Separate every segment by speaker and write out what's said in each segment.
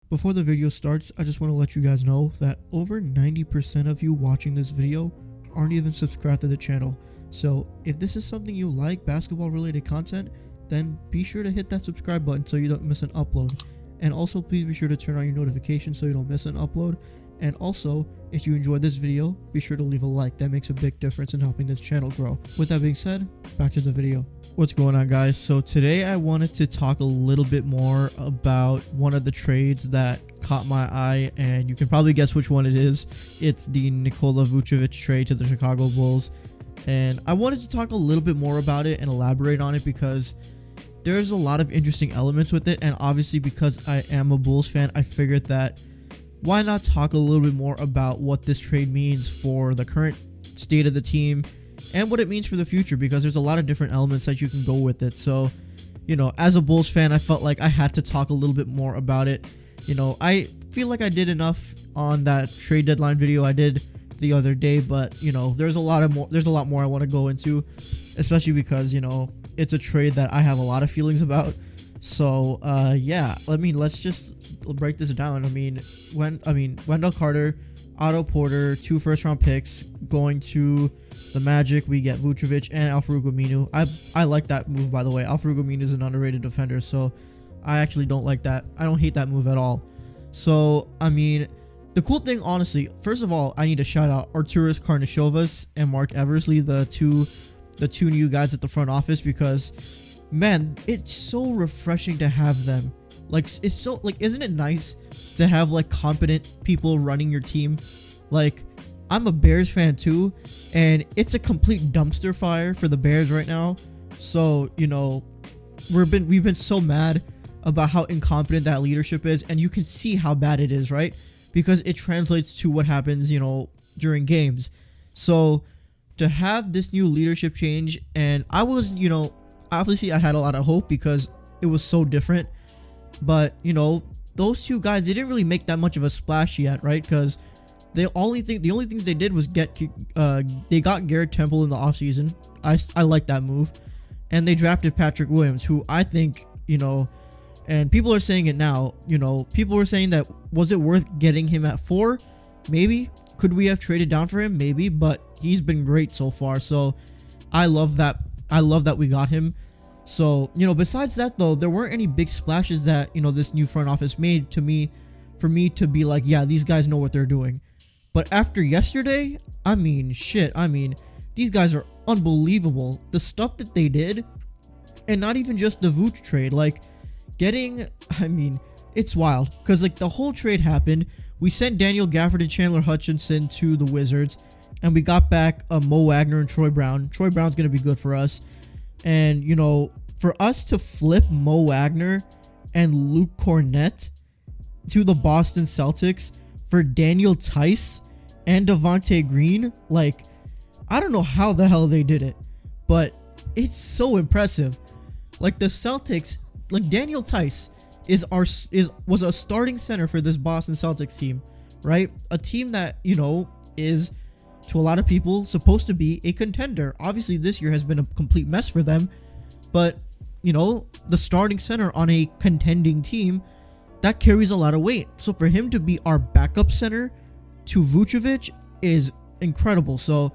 Speaker 1: Before the video starts, I just want to let you guys know that over 90% of you watching this video aren't even subscribed to the channel. So if this is something you like, basketball related content, then be sure to hit that subscribe button so you don't miss an upload. And also please be sure to turn on your notifications so you don't miss an upload. And also, if you enjoyed this video, be sure to leave a like. That makes a big difference in helping this channel grow. With that being said, back to the video. What's going on, guys? So today I wanted to talk a little bit more about one of the trades that caught my eye, and you can probably guess which one it is. It's the Nikola Vucevic trade to the Chicago Bulls. And I wanted to talk a little bit more about it and elaborate on it because there's a lot of interesting elements with it, and obviously because I am a Bulls fan, I figured that why not talk a little bit more about what this trade means for the current state of the team and what it means for the future, because there's a lot of different elements that you can go with it. So, you know, as a Bulls fan, I felt like I had to talk a little bit more about it. You know, I feel like I did enough on that trade deadline video I did the other day, but you know, there's a lot more I want to go into, especially because, you know, it's a trade that I have a lot of feelings about. So yeah, let's just break this down. Wendell Carter, Otto Porter, 2 first-round picks going to the Magic. We get Vucevic and Al-Farouq Aminu. I like that move, by the way. Al-Farouq Aminu is an underrated defender, so I actually don't like that. I don't hate that move at all. So I mean, the cool thing, honestly, first of all, I need to shout out Arturas Karnisovas and Mark Eversley, the two new guys at the front office, because man, it's so refreshing to have them. Like, it's so, like, isn't it nice to have like competent people running your team? Like, I'm a Bears fan too, and it's a complete dumpster fire for the Bears right now. So, you know, we've been so mad about how incompetent that leadership is, and you can see how bad it is, right? Because it translates to what happens, you know, during games. So to have this new leadership change, and I was, you know, obviously I had a lot of hope because it was so different, but you know, those two guys, they didn't really make that much of a splash yet, right? Because the only things they did was they got Garrett Temple in the offseason. I like that move, and they drafted Patrick Williams, who I think, you know, and people are saying it now, you know, people were saying that, was it worth getting him at 4? Maybe. Could we have traded down for him? Maybe, but he's been great so far. So I love that we got him. So, you know, besides that though, there weren't any big splashes that, you know, this new front office made for me to be like, yeah, these guys know what they're doing. But after yesterday, I mean, shit, these guys are unbelievable. The stuff that they did, and not even just the Vooch trade, like getting, it's wild, because like the whole trade happened. We sent Daniel Gafford and Chandler Hutchinson to the Wizards, and we got back Mo Wagner and Troy Brown. Troy Brown's going to be good for us. And, you know, for us to flip Mo Wagner and Luke Cornett to the Boston Celtics for Daniel Tice and Devontae Green, like, I don't know how the hell they did it, but it's so impressive. Like, the Celtics, like, Daniel Tice was a starting center for this Boston Celtics team, right? A team that, you know, is, to a lot of people, supposed to be a contender. Obviously, this year has been a complete mess for them, but, you know, the starting center on a contending team, that carries a lot of weight. So for him to be our backup center to Vucevic is incredible. So,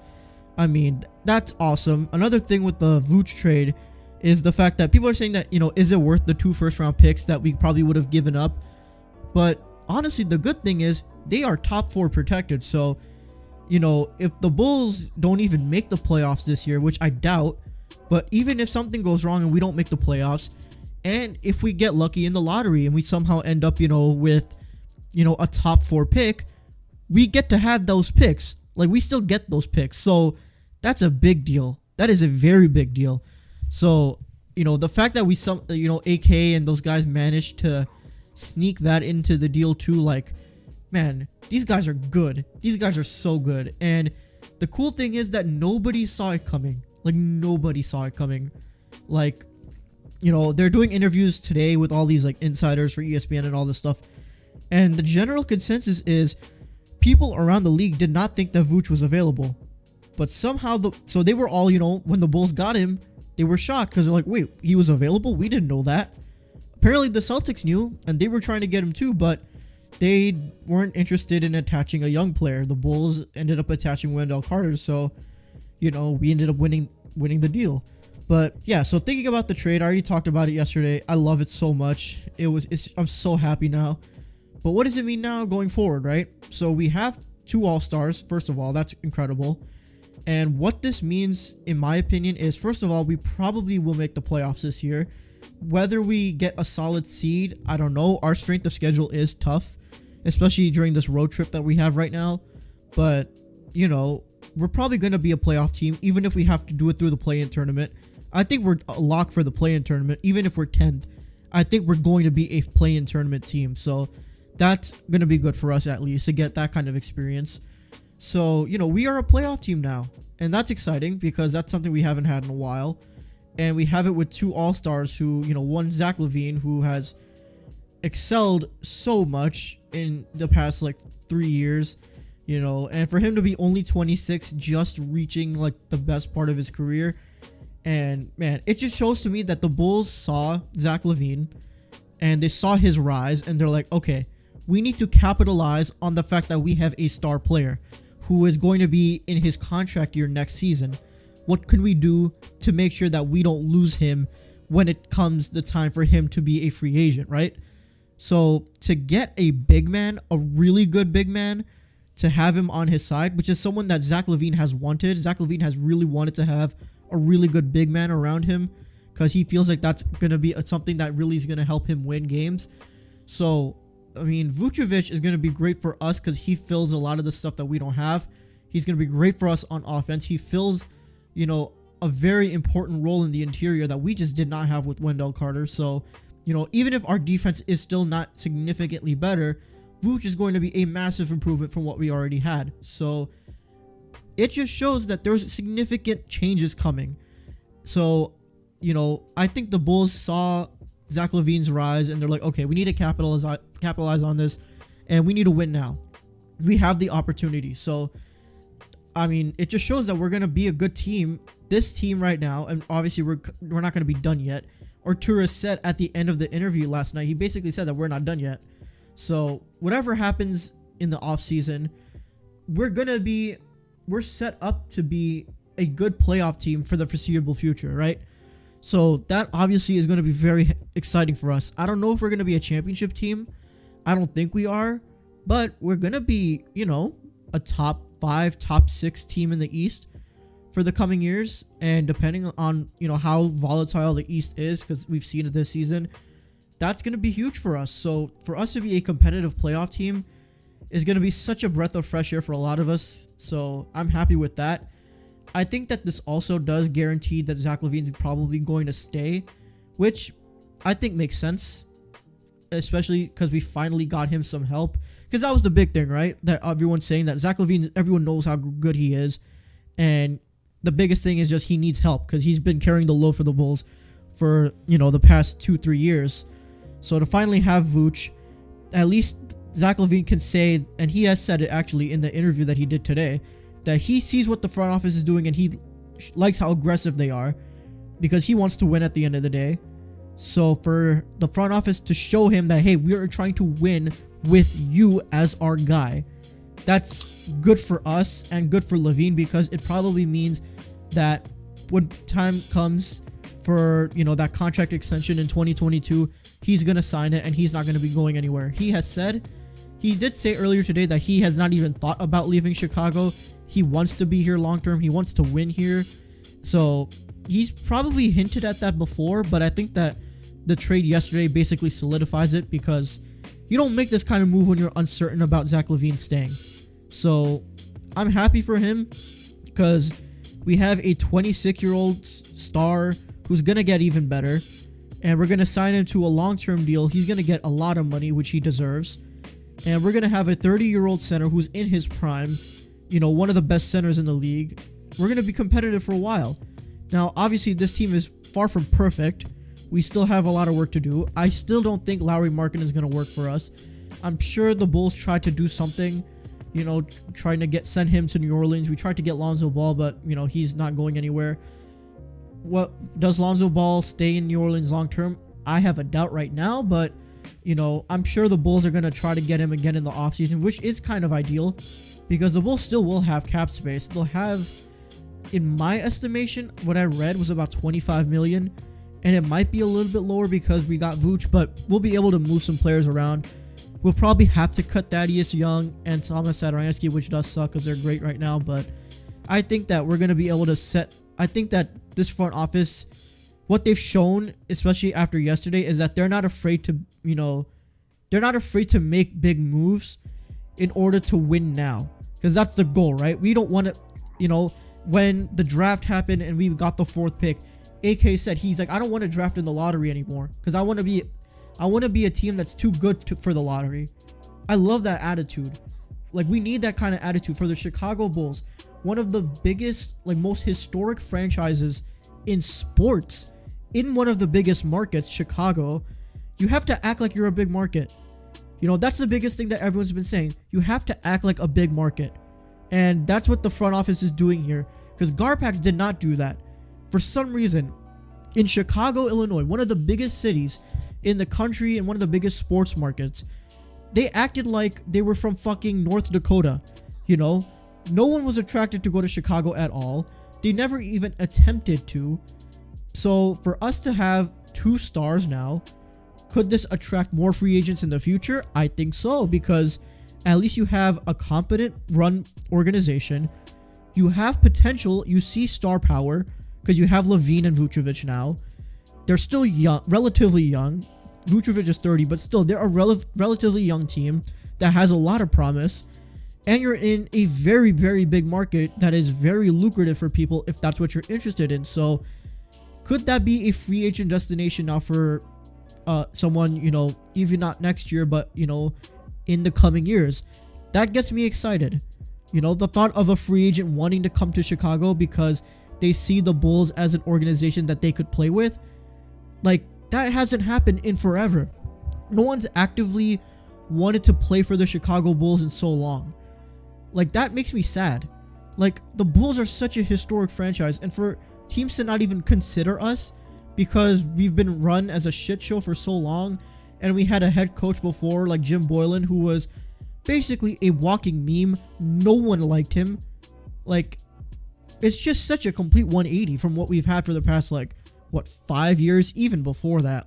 Speaker 1: I mean, that's awesome. Another thing with the Vooch trade is the fact that people are saying that, you know, is it worth the 2 first-round picks that we probably would have given up? But honestly, the good thing is they are top 4 protected. So, you know, if the Bulls don't even make the playoffs this year, which I doubt, but even if something goes wrong and we don't make the playoffs, and if we get lucky in the lottery and we somehow end up, you know, with, you know, a top 4 pick, we get to have those picks. Like, we still get those picks. So that's a big deal. That is a very big deal. So, you know, the fact that you know, AK and those guys managed to sneak that into the deal too, like, man, these guys are good. These guys are so good. And the cool thing is that nobody saw it coming. Like, nobody saw it coming. Like, you know, they're doing interviews today with all these like insiders for ESPN and all this stuff. And the general consensus is people around the league did not think that Vooch was available. But somehow, so they were all, you know, when the Bulls got him, they were shocked because they're like, wait, he was available? We didn't know that. Apparently the Celtics knew, and they were trying to get him too, but they weren't interested in attaching a young player. The Bulls ended up attaching Wendell Carter, so we ended up winning the deal. But yeah, so thinking about the trade, I already talked about it yesterday. I love it so much. I'm so happy now. But what does it mean now going forward, right? So we have 2 All-Stars. First of all, that's incredible. And what this means, in my opinion, is first of all, we probably will make the playoffs this year. Whether we get a solid seed, I don't know. Our strength of schedule is tough, especially during this road trip that we have right now. But, we're probably going to be a playoff team, even if we have to do it through the play-in tournament. I think we're a lock for the play-in tournament, even if we're 10th. I think we're going to be a play-in tournament team. So that's going to be good for us, at least, to get that kind of experience. So, we are a playoff team now. And that's exciting because that's something we haven't had in a while. And we have it with 2 All-Stars who, one Zach LaVine, who has excelled so much in the past, 3 years. And for him to be only 26, just reaching, the best part of his career. And, man, it just shows to me that the Bulls saw Zach LaVine and they saw his rise. And they're like, okay, we need to capitalize on the fact that we have a star player who is going to be in his contract year next season. What can we do to make sure that we don't lose him when it comes the time for him to be a free agent, right? So to get a big man, a really good big man, to have him on his side, which is someone that Zach LaVine has wanted. Zach LaVine has really wanted to have a really good big man around him because he feels like that's going to be something that really is going to help him win games. So, Vucevic is going to be great for us because he fills a lot of the stuff that we don't have. He's going to be great for us on offense. He fills, a very important role in the interior that we just did not have with Wendell Carter. So, even if our defense is still not significantly better, Vooch is going to be a massive improvement from what we already had. So it just shows that there's significant changes coming. So, I think the Bulls saw Zach LaVine's rise and they're like, okay, we need to capitalize on this and we need to win now. We have the opportunity. So, it just shows that we're going to be a good team. This team right now, and obviously we're not going to be done yet. Arturas said at the end of the interview last night, he basically said that we're not done yet. So whatever happens in the offseason, we're set up to be a good playoff team for the foreseeable future, right? So that obviously is going to be very exciting for us. I don't know if we're going to be a championship team. I don't think we are, but we're going to be, a top 5, top 6 team in the East for the coming years. And depending on, how volatile the East is, because we've seen it this season, that's going to be huge for us. So for us to be a competitive playoff team is going to be such a breath of fresh air for a lot of us. So I'm happy with that. I think that this also does guarantee that Zach LaVine's probably going to stay, which I think makes sense, especially because we finally got him some help. Because that was the big thing, right? That everyone's saying that Zach LaVine, everyone knows how good he is. And the biggest thing is just he needs help because he's been carrying the load for the Bulls for, the past 2-3 years. So to finally have Vooch, at least Zach LaVine can say, and he has said it actually in the interview that he did today, that he sees what the front office is doing and he likes how aggressive they are because he wants to win at the end of the day. So for the front office to show him that, hey, we are trying to win with you as our guy, that's good for us and good for LaVine because it probably means that when time comes for, that contract extension in 2022, he's going to sign it and he's not going to be going anywhere. He did say earlier today that he has not even thought about leaving Chicago. He wants to be here long term. He wants to win here. So he's probably hinted at that before, but I think that the trade yesterday basically solidifies it because you don't make this kind of move when you're uncertain about Zach LaVine staying. So I'm happy for him because we have a 26-year-old star who's going to get even better, and we're going to sign him to a long-term deal. He's going to get a lot of money, which he deserves, and we're going to have a 30-year-old center who's in his prime, one of the best centers in the league. We're going to be competitive for a while. Now, obviously, this team is far from perfect. We still have a lot of work to do. I still don't think Lauri Markkanen is going to work for us. I'm sure the Bulls tried to do something, trying to send him to New Orleans. We tried to get Lonzo Ball, but, he's not going anywhere. What does Lonzo Ball stay in New Orleans long term? I have a doubt right now, but You know, I'm sure the Bulls are going to try to get him again in the offseason, which is kind of ideal because the Bulls still will have cap space. They'll have, in my estimation, what I read was about 25 million, and it might be a little bit lower because we got Vooch, but we'll be able to move some players around. We'll probably have to cut Thaddeus Young and Thomas Satoransky, which does suck because they're great right now, but I think that we're going to be able to I think that this front office, what they've shown, especially after yesterday, is that they're not afraid to, they're not afraid to make big moves in order to win now. Because that's the goal, right? We don't want to, when the draft happened and we got the 4th pick, AK said, he's like, I don't want to draft in the lottery anymore because I want to be a team that's too good for the lottery. I love that attitude. Like, we need that kind of attitude for the Chicago Bulls. One of the biggest, most historic franchises in sports, in one of the biggest markets, Chicago. You have to act like you're a big market. That's the biggest thing that everyone's been saying. You have to act like a big market. And that's what the front office is doing here. Because Garpax did not do that. For some reason, in Chicago, Illinois, one of the biggest cities in the country and one of the biggest sports markets, they acted like they were from fucking North Dakota. No one was attracted to go to Chicago at all. They never even attempted to. So for us to have 2 stars now, could this attract more free agents in the future? I think so, because at least you have a competent run organization. You have potential. You see star power because you have Levine and Vucevic now. They're still young, relatively young. Vucevic is 30, but still, they're a relatively young team that has a lot of promise. And you're in a very, very big market that is very lucrative for people if that's what you're interested in. So could that be a free agent destination now for someone, even not next year, but, in the coming years? That gets me excited. The thought of a free agent wanting to come to Chicago because they see the Bulls as an organization that they could play with. That hasn't happened in forever. No one's actively wanted to play for the Chicago Bulls in so long. That makes me sad. The Bulls are such a historic franchise, and for teams to not even consider us because we've been run as a shit show for so long, and we had a head coach before like Jim Boylan who was basically a walking meme. No one liked him. It's just such a complete 180 from what we've had for the past 5 years, even before that.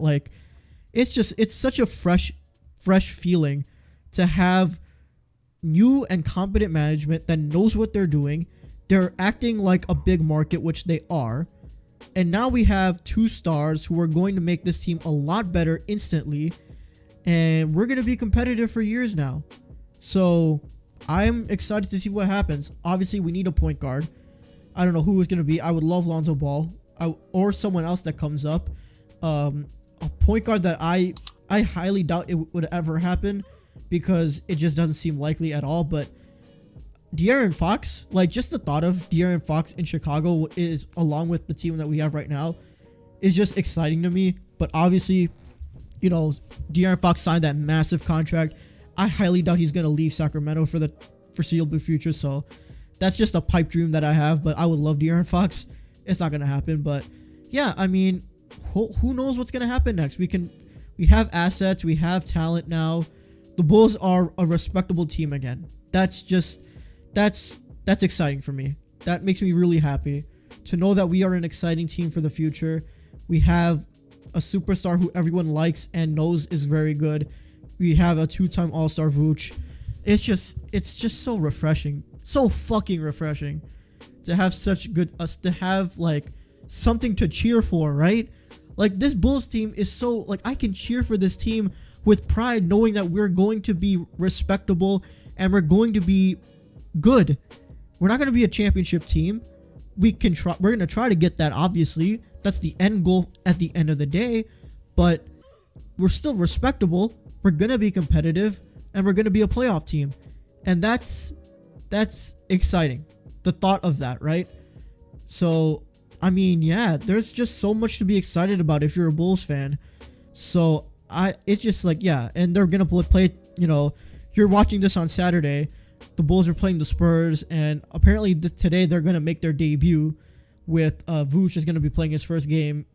Speaker 1: It's such a fresh feeling to have new and competent management that knows what they're doing. They're acting like a big market, which they are. And now we have 2 stars who are going to make this team a lot better instantly. And we're going to be competitive for years now. So I'm excited to see what happens. Obviously, we need a point guard. I don't know who it's going to be. I would love Lonzo Ball or someone else that comes up. A point guard that I highly doubt it would ever happen because it just doesn't seem likely at all. But De'Aaron Fox, just the thought of De'Aaron Fox in Chicago is, along with the team that we have right now, is just exciting to me. But obviously, De'Aaron Fox signed that massive contract. I highly doubt he's going to leave Sacramento for the foreseeable future. So that's just a pipe dream that I have. But I would love De'Aaron Fox. It's not going to happen. But yeah, I mean, who knows what's going to happen next? We have assets. We have talent now. The Bulls are a respectable team again. That's exciting for me. That makes me really happy to know that we are an exciting team for the future. We have a superstar who everyone likes and knows is very good. We have a 2-time All-Star Vooch. It's just so refreshing. So fucking refreshing to have to have something to cheer for, right? This Bulls team is so I can cheer for this team with pride, knowing that we're going to be respectable and we're going to be good. We're not going to be a championship team. We're going to try to get that, obviously. That's the end goal at the end of the day. But we're still respectable. We're going to be competitive. And we're going to be a playoff team. And that's exciting. The thought of that, right? So, I mean, yeah, there's just so much to be excited about if you're a Bulls fan. So, it's just yeah. And they're going to play, you're watching this on Saturday. The Bulls are playing the Spurs, and apparently today they're going to make their debut with Vooch is going to be playing his first game.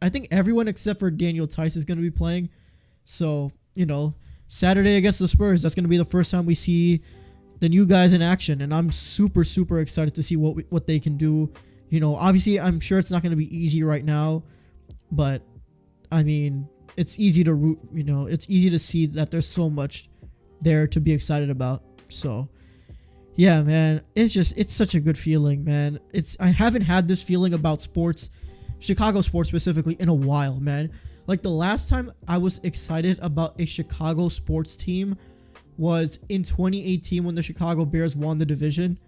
Speaker 1: I think everyone except for Daniel Tice is going to be playing. So Saturday against the Spurs. That's going to be the first time we see the new guys in action, and I'm super, super excited to see what they can do. Obviously, I'm sure it's not going to be easy right now, but I mean, it's easy to root. It's easy to see that there's so much there to be excited about. So, yeah, man, it's such a good feeling, man. I haven't had this feeling about sports, Chicago sports specifically, in a while, man. Like, the last time I was excited about a Chicago sports team was in 2018 when the Chicago Bears won the division.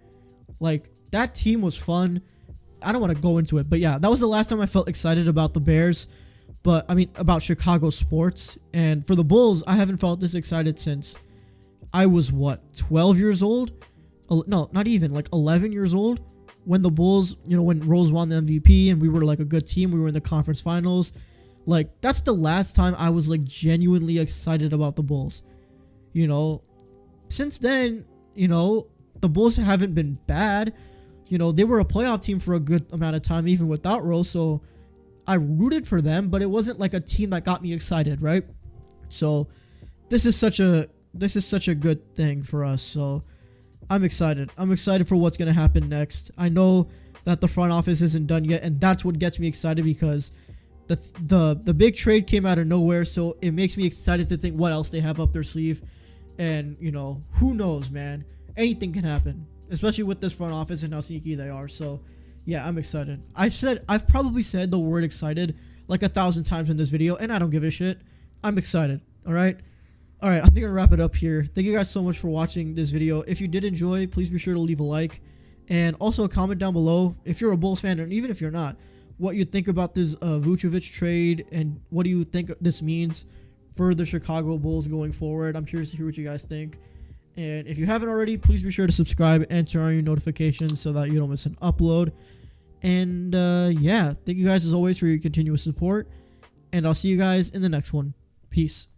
Speaker 1: Like, that team was fun. I don't want to go into it, but yeah, that was the last time I felt excited about the Bears. But I mean, about Chicago sports. And for the Bulls, I haven't felt this excited since I was 12 years old? No, not even, like 11 years old, when the Bulls, when Rose won the MVP and we were like a good team. We were in the conference finals. Like, that's the last time I was like genuinely excited about the Bulls. Since then, the Bulls haven't been bad. They were a playoff team for a good amount of time, even without Rose. So I rooted for them, but it wasn't like a team that got me excited, right? So this is such a good thing for us. So I'm excited. I'm excited for what's going to happen next. I know that the front office isn't done yet, and that's what gets me excited, because the big trade came out of nowhere. So it makes me excited to think what else they have up their sleeve. And, who knows, man? Anything can happen, especially with this front office and how sneaky they are. So yeah, I'm excited. I've probably said the word excited like 1,000 times in this video, and I don't give a shit. I'm excited. All right, I'm gonna wrap it up here. Thank you guys so much for watching this video. If you did enjoy, please be sure to leave a like, and also comment down below if you're a Bulls fan, and even if you're not, what you think about this Vucevic trade, and what do you think this means for the Chicago Bulls going forward. I'm curious to hear what you guys think. And if you haven't already, please be sure to subscribe and turn on your notifications so that you don't miss an upload. And yeah, thank you guys as always for your continuous support. And I'll see you guys in the next one. Peace.